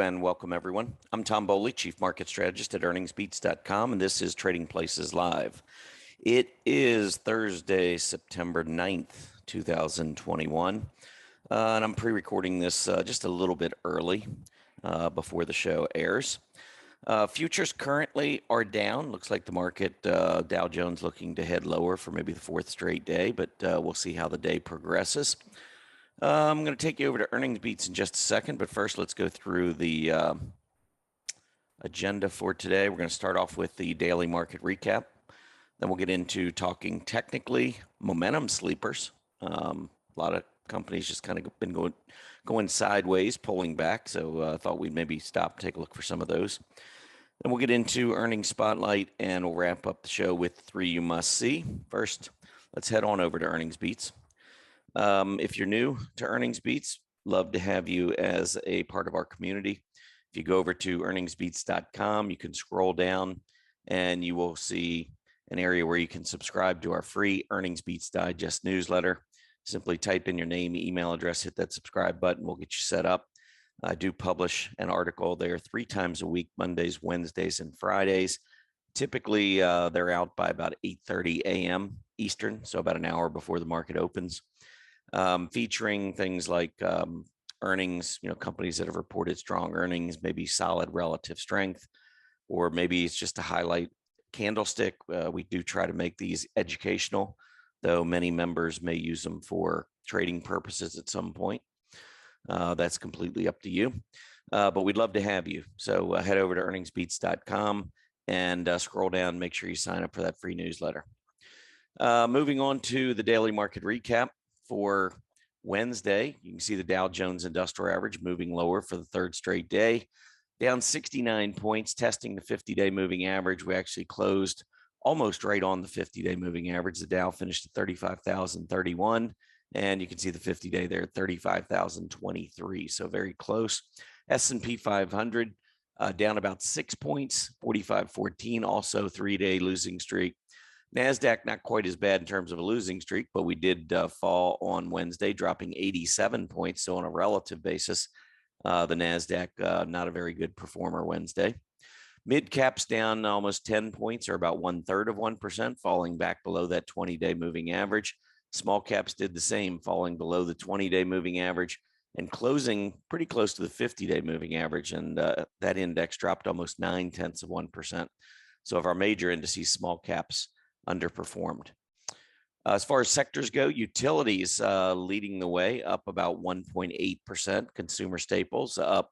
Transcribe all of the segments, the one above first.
and welcome everyone. I'm Tom Bowley, Chief Market Strategist at earningsbeats.com, and this is Trading Places Live. It is Thursday, September 9th, 2021, and I'm pre-recording this just a little bit early before the show airs. Futures currently are down. Looks like the market, Dow Jones looking to head lower for maybe the fourth straight day, but we'll see how the day progresses. I'm going to take you over to earnings beats in just a second, but first let's go through the agenda for today. We're going to start off with the daily market recap. Then we'll get into talking technically momentum sleepers. A lot of companies just kind of been going sideways, pulling back. So I thought we'd maybe stop and take a look for some of those. Then we'll get into earnings spotlight, and we'll wrap up the show with 3 you must see. First, let's head on over to earnings beats. If you're new to earnings beats, love to have you as a part of our community. If you go over to earningsbeats.com, you can scroll down and you will see an area where you can subscribe to our free Earnings Beats Digest newsletter. Simply type in your name, email address, hit that subscribe button. We'll get you set up. I do publish an article there 3 times a week, Mondays, Wednesdays, and Fridays. Typically, they're out by about 8:30 a.m. Eastern, so about an hour before the market opens. Featuring things like earnings, companies that have reported strong earnings, maybe solid relative strength, or maybe it's just a highlight candlestick. We do try to make these educational, though many members may use them for trading purposes at some point. That's completely up to you, but we'd love to have you. So head over to earningsbeats.com and scroll down, make sure you sign up for that free newsletter. Moving on to the daily market recap. For Wednesday, you can see the Dow Jones Industrial Average moving lower for the 3rd straight day, down 69 points, testing the 50-day moving average. We actually closed almost right on the 50-day moving average. The Dow finished at 35,031, and you can see the 50-day there at 35,023, so very close. S&P 500 down about 6 points, 45.14, also 3-day losing streak. NASDAQ not quite as bad in terms of a losing streak, but we did fall on Wednesday, dropping 87 points. So on a relative basis, the NASDAQ not a very good performer Wednesday. Mid caps down almost 10 points, or about 1/3 of 1%, falling back below that 20-day moving average. Small caps did the same, falling below the 20-day moving average and closing pretty close to the 50-day moving average. And that index dropped almost 0.9 of 1%. So of our major indices, small caps underperformed. As far as sectors go, utilities leading the way, up about 1.8%. Consumer staples up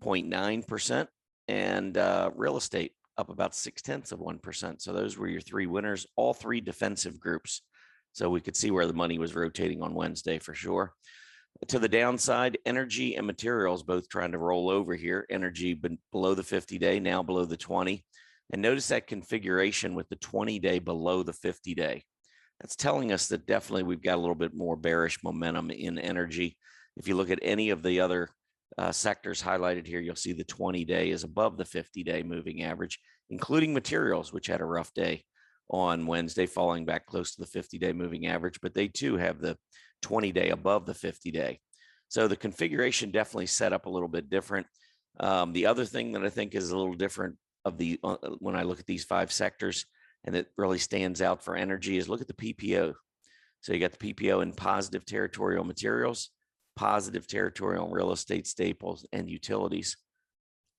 0.9%, and real estate up about 0.6 of 1%. So those were your 3 winners, all 3 defensive groups. So we could see where the money was rotating on Wednesday for sure. To the downside, energy and materials both trying to roll over here. Energy below the 50-day, now below the 20. And notice that configuration with the 20-day below the 50-day. That's telling us that definitely we've got a little bit more bearish momentum in energy. If you look at any of the other sectors highlighted here, you'll see the 20-day is above the 50-day moving average, including materials, which had a rough day on Wednesday, falling back close to the 50-day moving average, but they too have the 20-day above the 50-day. So the configuration definitely set up a little bit different. The other thing that I think is a little different when I look at these 5 sectors, and it really stands out for energy, is look at the PPO. So you got the PPO in positive territory on materials, positive territory on real estate staples and utilities,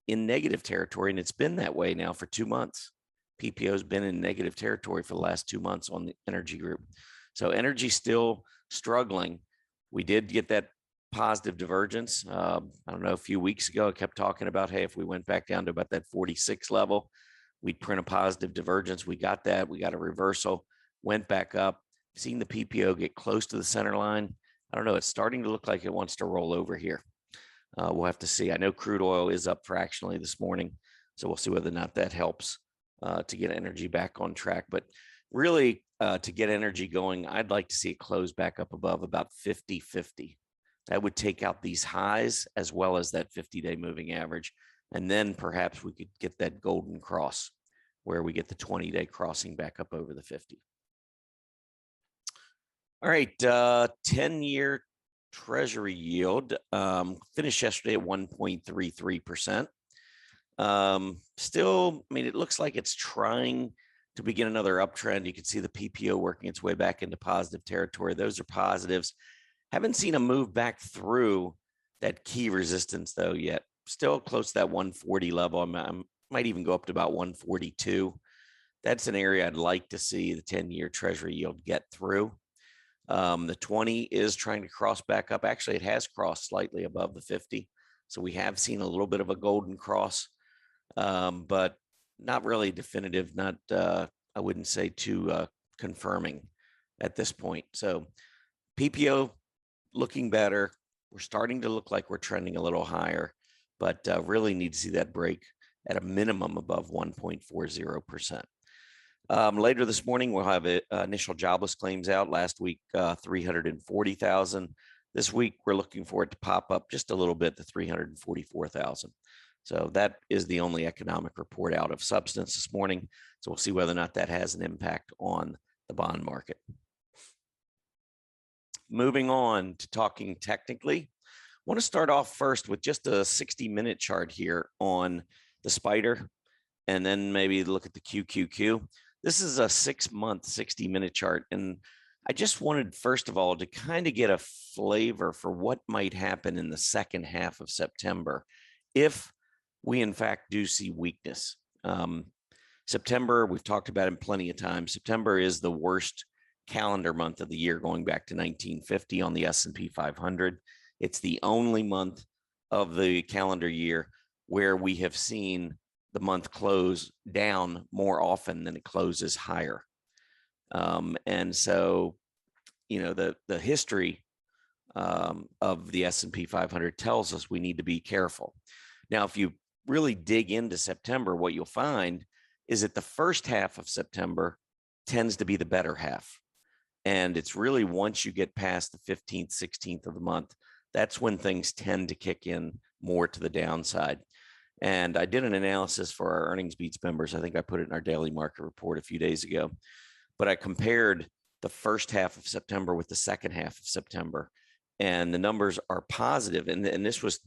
in negative territory, and it's been that way now for 2 months. PPO has been in negative territory for the last 2 months on the energy group. So energy still struggling. We did get that positive divergence. I don't know, a few weeks ago, I kept talking about, hey, if we went back down to about that 46 level, we'd print a positive divergence. We got that. We got a reversal, went back up, seen the PPO get close to the center line. I don't know. It's starting to look like it wants to roll over here. We'll have to see. I know crude oil is up fractionally this morning, so we'll see whether or not that helps to get energy back on track. But really, to get energy going, I'd like to see it close back up above about 50-50. That would take out these highs as well as that 50-day moving average. And then perhaps we could get that golden cross where we get the 20-day crossing back up over the 50. All right, 10-year Treasury yield finished yesterday at 1.33%. Still, I mean, it looks like it's trying to begin another uptrend. You can see the PPO working its way back into positive territory. Those are positives. Haven't seen a move back through that key resistance though yet. Still close to that 140 level. I might even go up to about 142. That's an area I'd like to see the 10-year Treasury yield get through. The 20 is trying to cross back up. Actually, it has crossed slightly above the 50. So we have seen a little bit of a golden cross, but not really definitive, not, I wouldn't say too confirming at this point. So PPO looking better. We're starting to look like we're trending a little higher, but really need to see that break at a minimum above 1.40%. Later this morning, we'll have initial jobless claims out. Last week, 340,000. This week, we're looking for it to pop up just a little bit to 344,000. So that is the only economic report out of substance this morning. So we'll see whether or not that has an impact on the bond market. Moving on to talking technically, I want to start off first with just a 60-minute chart here on the spider, and then maybe look at the QQQ. This is a 6-month, 60-minute chart. And I just wanted, first of all, to kind of get a flavor for what might happen in the second half of September if we, in fact, do see weakness. September, we've talked about it plenty of times. September is the worst calendar month of the year going back to 1950 on the S&P 500. It's the only month of the calendar year where we have seen the month close down more often than it closes higher. And so, you know, the history of the S&P 500 tells us we need to be careful. Now, if you really dig into September, what you'll find is that the first half of September tends to be the better half. And it's really once you get past the 15th, 16th of the month, that's when things tend to kick in more to the downside. And I did an analysis for our earnings beats members. I think I put it in our daily market report a few days ago, but I compared the first half of September with the second half of September, and the numbers are positive. And this was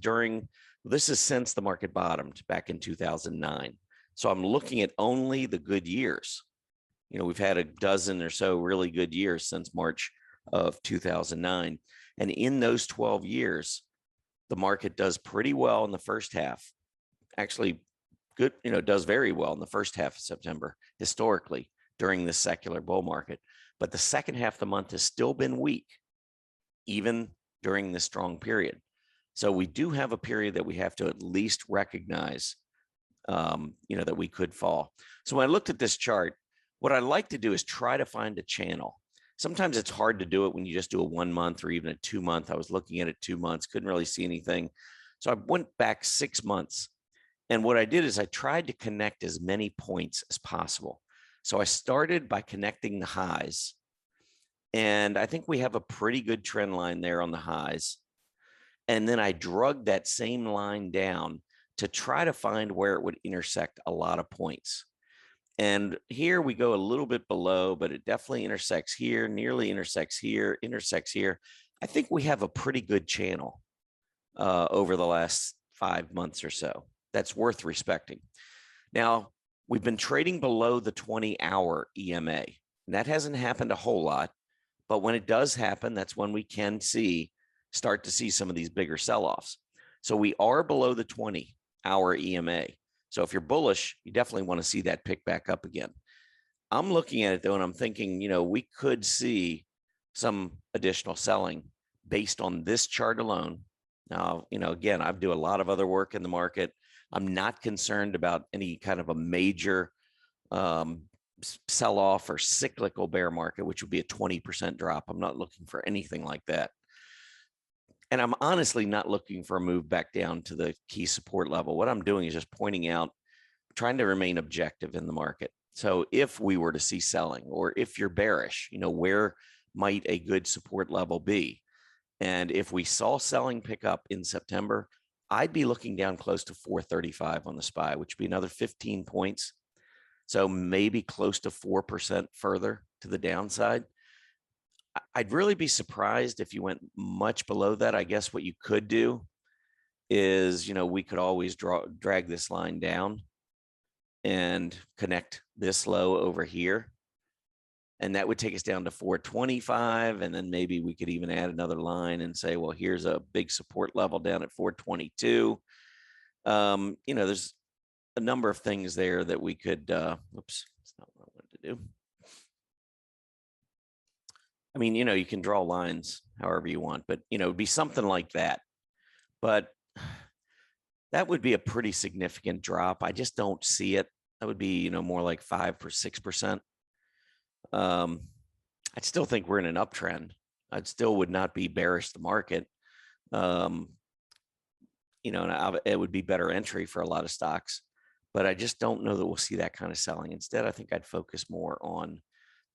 this is since the market bottomed back in 2009. So I'm looking at only the good years. You know, we've had a dozen or so really good years since March of 2009. And in those 12 years, the market does pretty well in the first half. Actually, good, you know, does very well in the first half of September historically during this secular bull market. But the second half of the month has still been weak, even during this strong period. So we do have a period that we have to at least recognize, you know, that we could fall. So when I looked at this chart, what I like to do is try to find a channel. Sometimes it's hard to do it when you just do a 1 month or even a 2 month. I was looking at it 2 months, couldn't really see anything. So I went back 6 months. And what I did is I tried to connect as many points as possible. So I started by connecting the highs. And I think we have a pretty good trend line there on the highs. And then I drugged that same line down to try to find where it would intersect a lot of points. And here we go a little bit below, but it definitely intersects here, nearly intersects here, intersects here. I think we have a pretty good channel over the last 5 months or so. That's worth respecting. Now, we've been trading below the 20-hour EMA. And that hasn't happened a whole lot, but when it does happen, that's when we can start to see some of these bigger sell-offs. So we are below the 20-hour EMA. So if you're bullish, you definitely want to see that pick back up again. I'm looking at it though, and I'm thinking, you know, we could see some additional selling based on this chart alone. Now, you know, again, I do a lot of other work in the market. I'm not concerned about any kind of a major sell-off or cyclical bear market, which would be a 20% drop. I'm not looking for anything like that. And I'm honestly not looking for a move back down to the key support level. What I'm doing is just pointing out, trying to remain objective in the market. So if we were to see selling, or if you're bearish, you know, where might a good support level be? And if we saw selling pick up in September, I'd be looking down close to 435 on the SPY, which would be another 15 points. So maybe close to 4% further to the downside. I'd really be surprised if you went much below that. I guess what you could do is, we could always drag this line down and connect this low over here. And that would take us down to 425. And then maybe we could even add another line and say, well, here's a big support level down at 422. There's a number of things there that we could, oops, that's not what I wanted to do. I mean, you can draw lines however you want, but, it'd be something like that. But that would be a pretty significant drop. I just don't see it. That would be, more like 5 or 6%. I'd still think we're in an uptrend. I'd still would not be bearish the market. And it would be better entry for a lot of stocks, but I just don't know that we'll see that kind of selling. Instead, I think I'd focus more on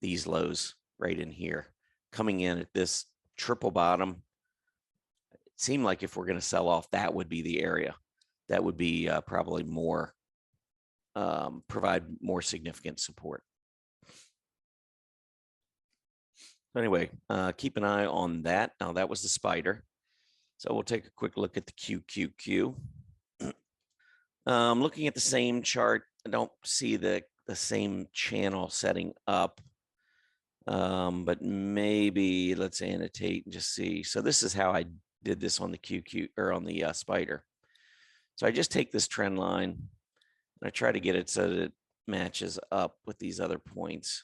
these lows right in here, coming in at this triple bottom. It seemed like if we're going to sell off, that would be the area that would be probably more, provide more significant support. Anyway, keep an eye on that. Now that was the spider. So we'll take a quick look at the QQQ. Looking at the same chart, I don't see the same channel setting up. But maybe let's annotate and just see. So this is how I did this on the QQ or on the spider. So I just take this trend line and I try to get it so that it matches up with these other points.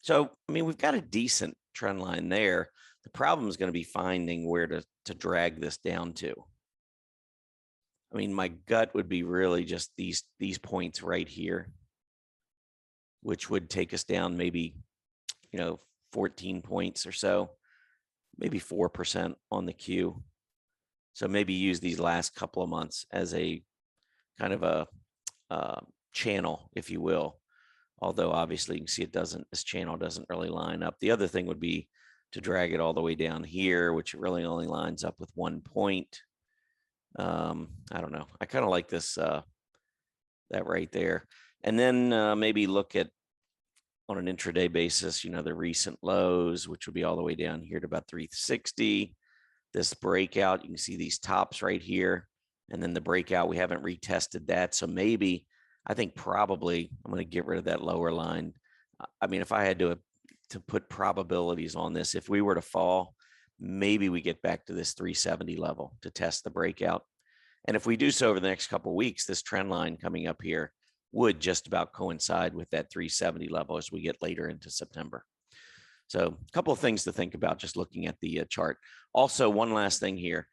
So, I mean, we've got a decent trend line there. The problem is going to be finding where to drag this down to. I mean, my gut would be really just these points right here, which would take us down maybe, 14 points or so, maybe 4% on the Q. So maybe use these last couple of months as a kind of a channel, if you will. Although obviously you can see this channel doesn't really line up. The other thing would be to drag it all the way down here, which really only lines up with 1 point. I don't know. I kind of like this, that right there. And then maybe look at on an intraday basis, the recent lows, which would be all the way down here to about 360. This breakout, you can see these tops right here. And then the breakout, we haven't retested that. So maybe, I think probably I'm going to get rid of that lower line. I mean, if I had to put probabilities on this, if we were to fall, maybe we get back to this 370 level to test the breakout. And if we do so over the next couple of weeks, this trend line coming up here would just about coincide with that 370 level as we get later into September. So a couple of things to think about just looking at the chart. Also, one last thing here.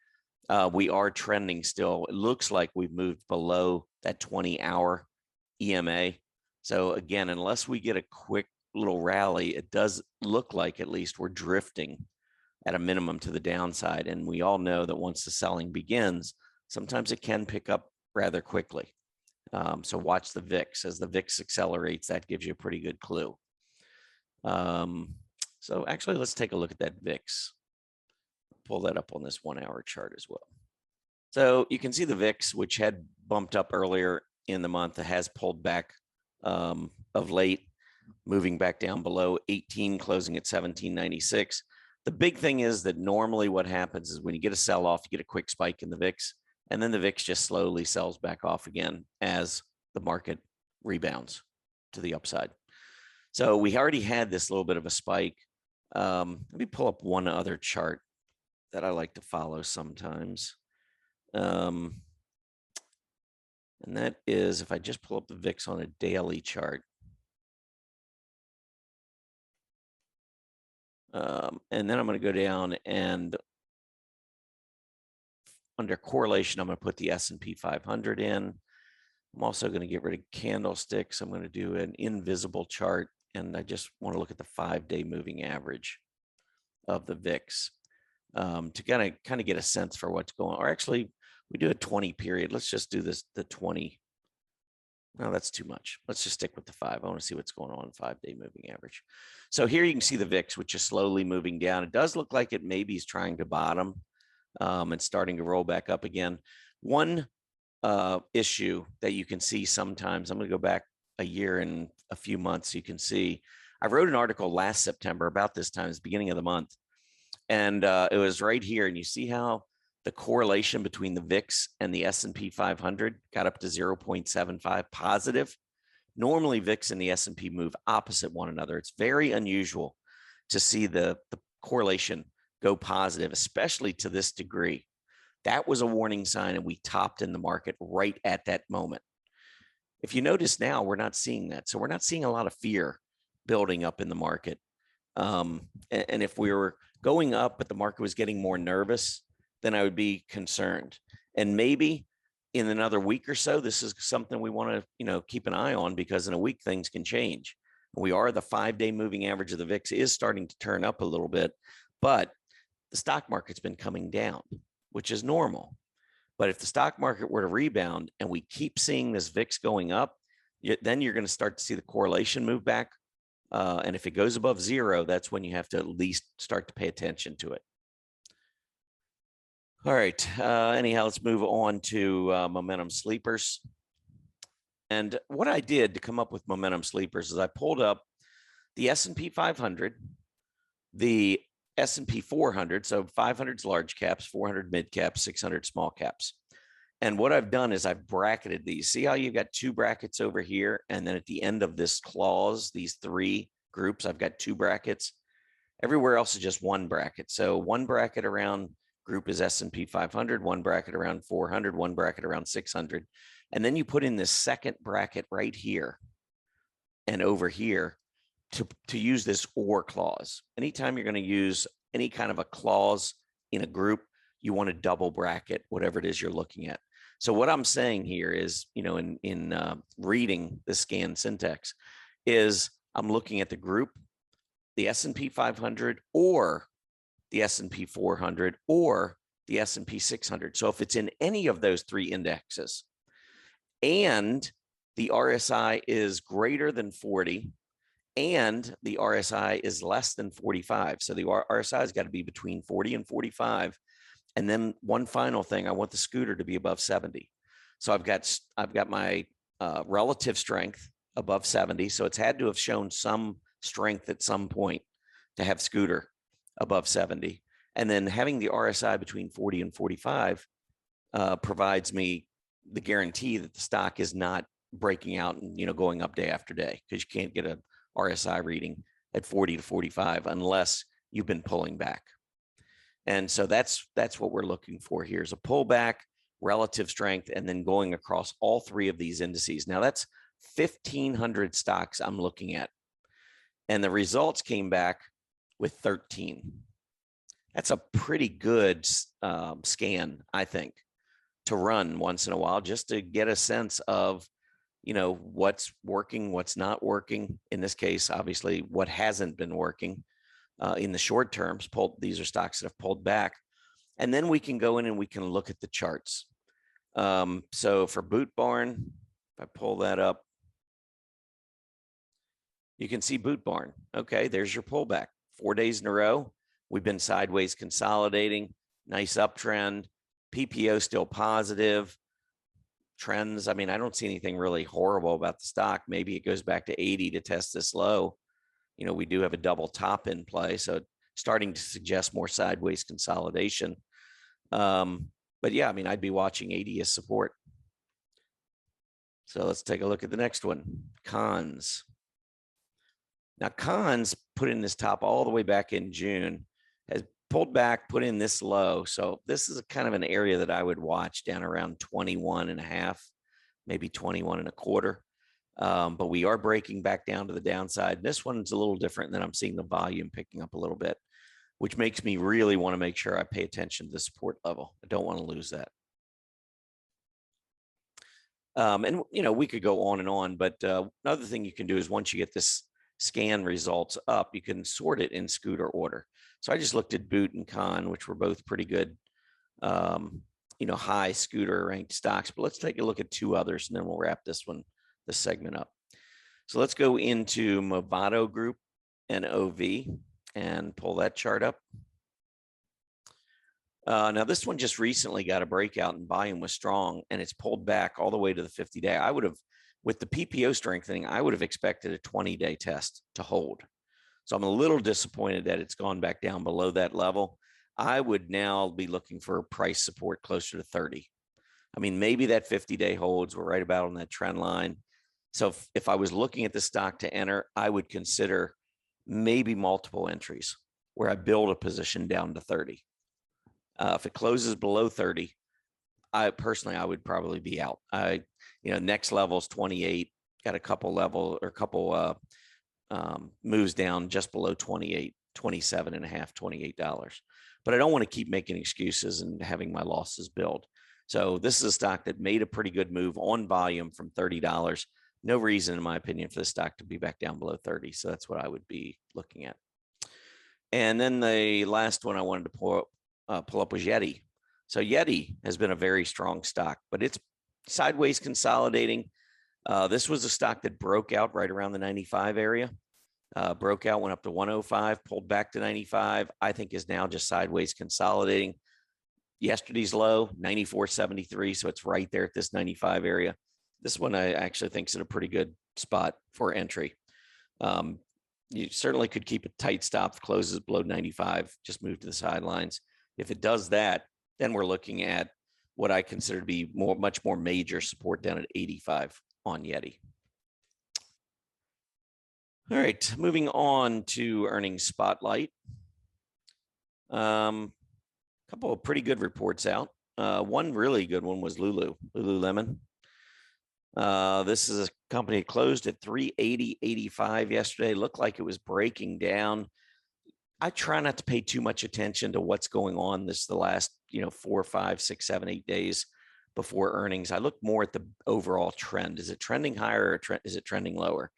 We are trending still. It looks like we've moved below that 20-hour EMA. So again, unless we get a quick little rally, it does look like at least we're drifting at a minimum to the downside. And we all know that once the selling begins, sometimes it can pick up rather quickly. So watch the VIX. As the VIX accelerates, that gives you a pretty good clue. So actually, let's take a look at that VIX. Pull that up on this 1-hour chart as well. So you can see the VIX, which had bumped up earlier in the month, has pulled back of late, moving back down below 18, closing at 1796. The big thing is that normally what happens is when you get a sell-off, you get a quick spike in the VIX, and then the VIX just slowly sells back off again as the market rebounds to the upside. So we already had this little bit of a spike. Let me pull up one other chart that I like to follow sometimes. And that is if I just pull up the VIX on a daily chart. And then I'm going to go down and under correlation, I'm going to put the S&P 500 in. I'm also going to get rid of candlesticks. I'm going to do an invisible chart, and I just want to look at the 5-day moving average of the VIX to kind of get a sense for what's going on. Or actually, we do a 20 period. Let's just do this, the 20. No, that's too much. Let's just stick with the 5. I want to see what's going on 5-day moving average. So here you can see the VIX, which is slowly moving down. It does look like it maybe is trying to bottom and starting to roll back up again. One issue that you can see sometimes, I'm going to go back a year and a few months, you can see I wrote an article last September about this time, it's the beginning of the month. And it was right here. And you see how the correlation between the VIX and the S&P 500 got up to 0.75 positive. Normally, VIX and the S&P move opposite one another. It's very unusual to see the correlation go positive, especially to this degree. That was a warning sign, and we topped in the market right at that moment. If you notice now, we're not seeing that. So we're not seeing a lot of fear building up in the market. And if we were going up, but the market was getting more nervous, then I would be concerned. And maybe in another week or so, this is something we want to, keep an eye on, because in a week things can change. The 5-day moving average of the VIX is starting to turn up a little bit, but the stock market's been coming down, which is normal. But if the stock market were to rebound and we keep seeing this VIX going up, then you're going to start to see the correlation move back. And if it goes above 0, that's when you have to at least start to pay attention to it. All right. Anyhow, let's move on to momentum sleepers. And what I did to come up with momentum sleepers is I pulled up the S&P 500, the S&P 400, so 500's large caps, 400 mid caps, 600 small caps. And what I've done is I've bracketed these. See how you've got 2 brackets over here, and then at the end of this clause, these 3 groups, I've got 2 brackets. Everywhere else is just 1 bracket. So 1 bracket around group is S&P 500, 1 bracket around 400, 1 bracket around 600. And then you put in this second bracket right here and over here to use this or clause. Anytime you're going to use any kind of a clause in a group, you want to double bracket whatever it is you're looking at. So what I'm saying here is, in reading the scan syntax, is I'm looking at the group, the S&P 500, or the S&P 400, or the S&P 600. So if it's in any of those 3 indexes, and the RSI is greater than 40, and the RSI is less than 45. So the RSI has got to be between 40 and 45. And then one final thing, I want the scooter to be above 70. So I've got my relative strength above 70. So it's had to have shown some strength at some point to have scooter above 70. And then having the RSI between 40 and 45 provides me the guarantee that the stock is not breaking out and going up day after day, because you can't get a RSI reading at 40 to 45 unless you've been pulling back. And so that's what we're looking for here, is a pullback, relative strength, and then going across all 3 of these indices. Now that's 1,500 stocks I'm looking at, and the results came back with 13. That's a pretty good scan, I think, to run once in a while, just to get a sense of what's working, what's not working. In this case, obviously, what hasn't been working in the short terms. These are stocks that have pulled back. And then we can go in and we can look at the charts. So for Boot Barn, if I pull that up, you can see Boot Barn. Okay, there's your pullback. 4 days in a row, we've been sideways consolidating, nice uptrend, PPO still positive. Trends, I don't see anything really horrible about the stock. Maybe it goes back to 80 to test this low. We do have a double top in play, so starting to suggest more sideways consolidation. But yeah, I'd be watching 80 as support. So let's take a look at the next one, Cons. Now, Cons put in this top all the way back in June, has pulled back, put in this low. So this is a kind of an area that I would watch down around 21.5, maybe 21.25. But we are breaking back down to the downside. This one's a little different than I'm seeing the volume picking up a little bit, which makes me really want to make sure I pay attention to the support level. I don't want to lose that. And, we could go on and on, but another thing you can do is once you get this scan results up, you can sort it in scooter order. So I just looked at Boot and Con, which were both pretty good, high scooter ranked stocks. But let's take a look at 2 others, and then we'll wrap this segment up. So let's go into Movado Group and OV and pull that chart up. Now this one just recently got a breakout and volume was strong, and it's pulled back all the way to the 50-day. With the PPO strengthening, I would have expected a 20-day test to hold. So I'm a little disappointed that it's gone back down below that level. I would now be looking for price support closer to 30. I mean, maybe that 50-day holds. We're right about on that trend line. So if I was looking at the stock to enter, I would consider maybe multiple entries where I build a position down to 30. If it closes below 30, I would probably be out. Next level is 28. Got a couple moves down just below 28, 27 and a half, $28. But I don't want to keep making excuses and having my losses build. So this is a stock that made a pretty good move on volume from $30. No reason, in my opinion, for the stock to be back down below 30. So that's what I would be looking at. And then the last one I wanted to pull up was Yeti. So Yeti has been a very strong stock, but it's sideways consolidating. This was a stock that broke out right around the 95 area. Broke out, went up to 105, pulled back to 95. I think is now just sideways consolidating. Yesterday's low, 94.73, so it's right there at this 95 area. This one I actually think is in a pretty good spot for entry. You certainly could keep a tight stop, closes below 95, just move to the sidelines. If it does that, then we're looking at what I consider to be much more major support down at 85 on Yeti. All right, moving on to earnings spotlight. Couple of pretty good reports out. One really good one was Lululemon. This is a company that closed at 380.85 yesterday. Looked like it was breaking down. I try not to pay too much attention to what's going on the last 4, 5, 6, 7, 8 days before earnings. I look more at the overall trend. Is it trending higher or is it trending lower?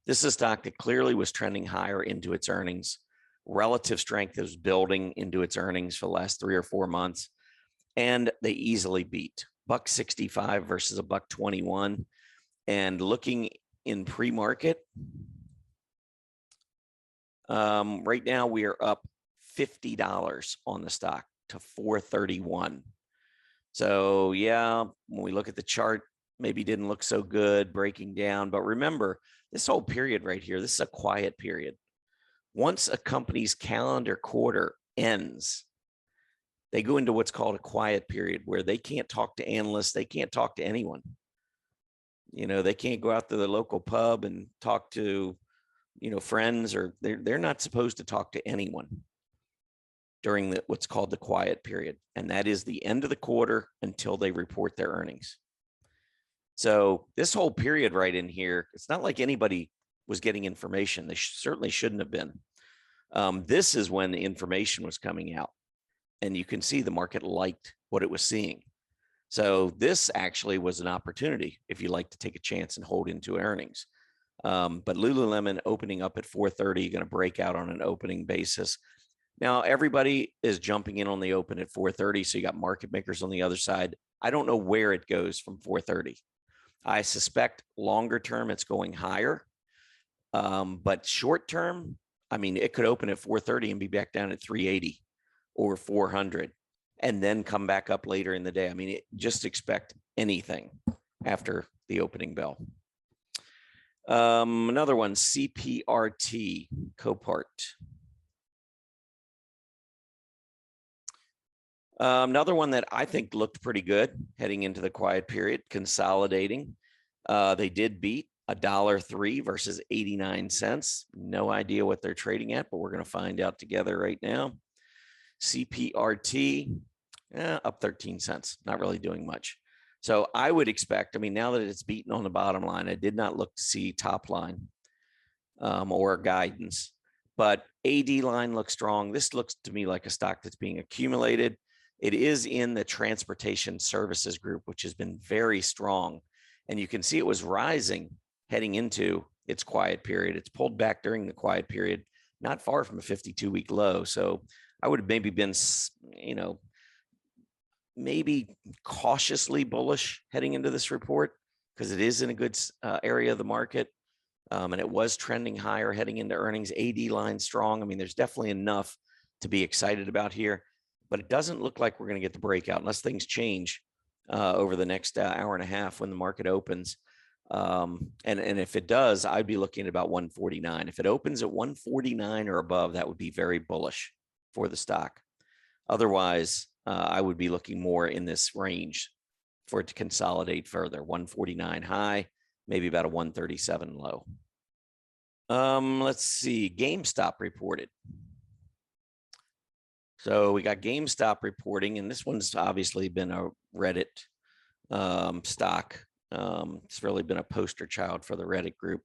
This is a stock that clearly was trending higher into its earnings. Relative strength is building into its earnings for the last 3 or 4 months, and they easily beat $1.65 versus $1.21. And looking in pre-market, right now we are up $50 on the stock to $4.31. So yeah, when we look at the chart, maybe didn't look so good breaking down. But remember, this whole period right here, this is a quiet period. Once a company's calendar quarter ends, they go into what's called a quiet period where they can't talk to analysts. They can't talk to anyone. They can't go out to the local pub and talk to, friends, or they're not supposed to talk to anyone during what's called the quiet period. And that is the end of the quarter until they report their earnings. So this whole period right in here, it's not like anybody was getting information. They certainly shouldn't have been. This is when the information was coming out, and you can see the market liked what it was seeing. So this actually was an opportunity if you like to take a chance and hold into earnings. But Lululemon opening up at 430, going to break out on an opening basis. Now, everybody is jumping in on the open at 430. So you got market makers on the other side. I don't know where it goes from 430. I suspect longer term, it's going higher. But short term, I mean, it could open at 430 and be back down at 380 or 400 and then come back up later in the day. I mean, just expect anything after the opening bell. Another one, CPRT, Copart. Another one that I think looked pretty good heading into the quiet period, consolidating. They did beat $1.03 versus 89 cents. No idea what they're trading at, but we're going to find out together right now. CPRT, up 13 cents, not really doing much. So I would expect, I mean, now that it's beaten on the bottom line, I did not look to see top line or guidance, but AD line looks strong. This looks to me like a stock that's being accumulated. It is in the transportation services group, which has been very strong. And you can see it was rising heading into its quiet period. It's pulled back during the quiet period, not far from a 52-week low. So I would have maybe been, maybe cautiously bullish heading into this report because it is in a good area of the market. And it was trending higher heading into earnings. AD line strong. I mean, there's definitely enough to be excited about here, but it doesn't look like we're going to get the breakout unless things change over the next hour and a half when the market opens. And if it does, I'd be looking at about 149. If it opens at 149 or above, that would be very bullish for the stock. Otherwise, I would be looking more in this range for it to consolidate further. 149 high, maybe about a 137 low. Let's see. GameStop reported. So we got GameStop reporting, and this one's obviously been a Reddit stock. It's really been a poster child for the Reddit group.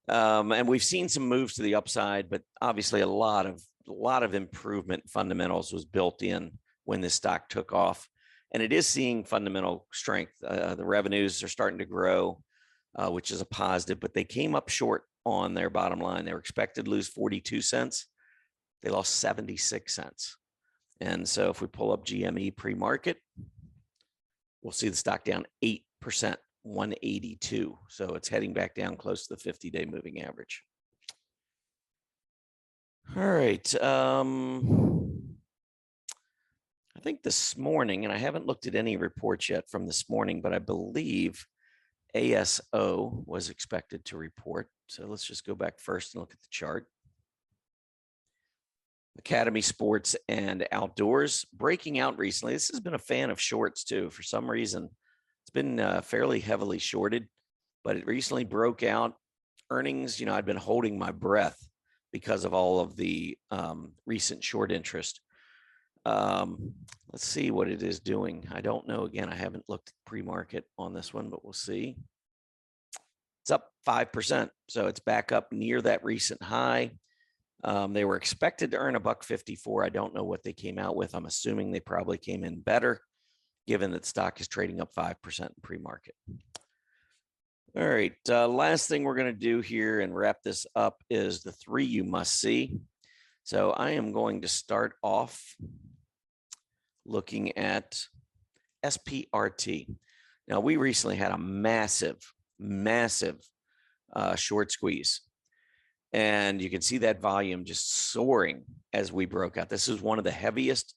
And we've seen some moves to the upside, but obviously a lot of improvement fundamentals was built in when this stock took off. And it is seeing fundamental strength. The revenues are starting to grow, which is a positive, but they came up short on their bottom line. They were expected to lose 42 cents. They lost 76 cents. And so if we pull up GME pre-market, we'll see the stock down 8%, 182. So it's heading back down close to the 50-day moving average. All right. I think this morning, and I haven't looked at any reports yet from this morning, but I believe ASO was expected to report. So let's just go back first and look at the chart. Academy Sports and Outdoors breaking out recently. This has been a fan of shorts too. For some reason, it's been fairly heavily shorted, but it recently broke out. Earnings, I'd been holding my breath because of all of the recent short interest. Let's see what it is doing. I don't know. Again, I haven't looked at pre-market on this one, but we'll see. It's up 5%. So it's back up near that recent high. They were expected to earn $1.54. I don't know what they came out with. I'm assuming they probably came in better, given that stock is trading up 5% in pre-market. All right. Last thing we're going to do here and wrap this up is the 3 you must see. So I am going to start off looking at SPRT. Now, we recently had a massive short squeeze. And you can see that volume just soaring as we broke out. This is one of the heaviest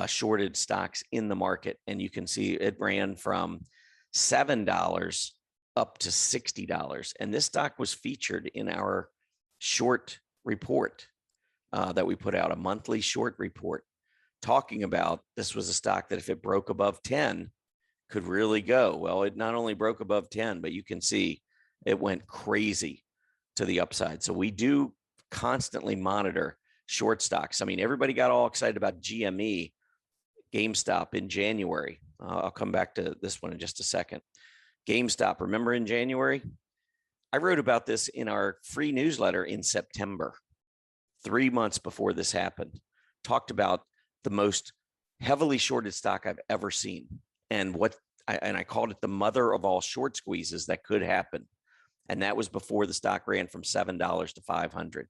shorted stocks in the market. And you can see it ran from $7 up to $60. And this stock was featured in our short report that we put out, a monthly short report, talking about this was a stock that if it broke above 10 could really go. Well, it not only broke above 10, but you can see it went crazy to the upside. So we do constantly monitor short stocks. I mean, everybody got all excited about GME, GameStop in January. I'll come back to this one in just a second. GameStop, remember in January? I wrote about this in our free newsletter in September, 3 months before this happened. Talked about the most heavily shorted stock I've ever seen. And I called it the mother of all short squeezes that could happen. And that was before the stock ran from $7 to $500.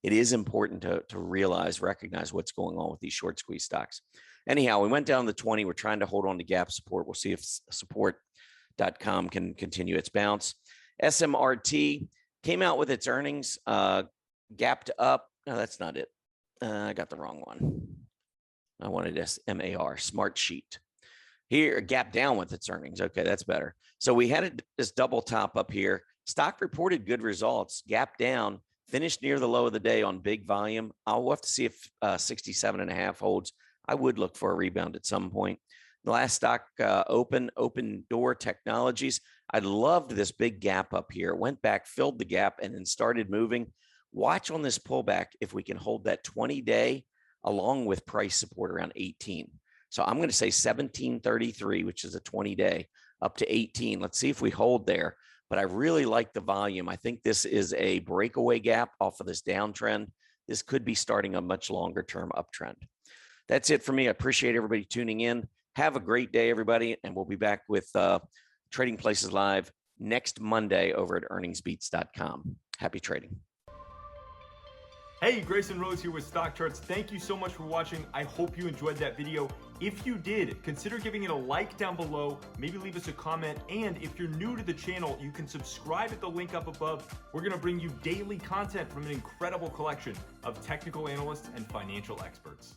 It is important to recognize what's going on with these short squeeze stocks. Anyhow, we went down to 20. We're trying to hold on to gap support. We'll see if support.com can continue its bounce. SMRT came out with its earnings, gapped up. No, that's not it. I got the wrong one. I wanted SMAR, Smart Sheet. Here, gap down with its earnings. Okay, that's better. So we had this double top up here. Stock reported good results, gap down, finished near the low of the day on big volume. I'll have to see if 67.5 holds. I would look for a rebound at some point. The last stock open door technologies. I loved this big gap up here. It went back, filled the gap, and then started moving. Watch on this pullback if we can hold that 20-day along with price support around 18. So I'm going to say 1733, which is a 20-day, up to 18. Let's see if we hold there. But I really like the volume. I think this is a breakaway gap off of this downtrend. This could be starting a much longer term uptrend. That's it for me. I appreciate everybody tuning in. Have a great day, everybody. And we'll be back with Trading Places Live next Monday over at earningsbeats.com. Happy trading. Hey, Grayson Rose here with StockCharts. Thank you so much for watching. I hope you enjoyed that video. If you did, consider giving it a like down below, maybe leave us a comment, and if you're new to the channel, you can subscribe at the link up above. We're gonna bring you daily content from an incredible collection of technical analysts and financial experts.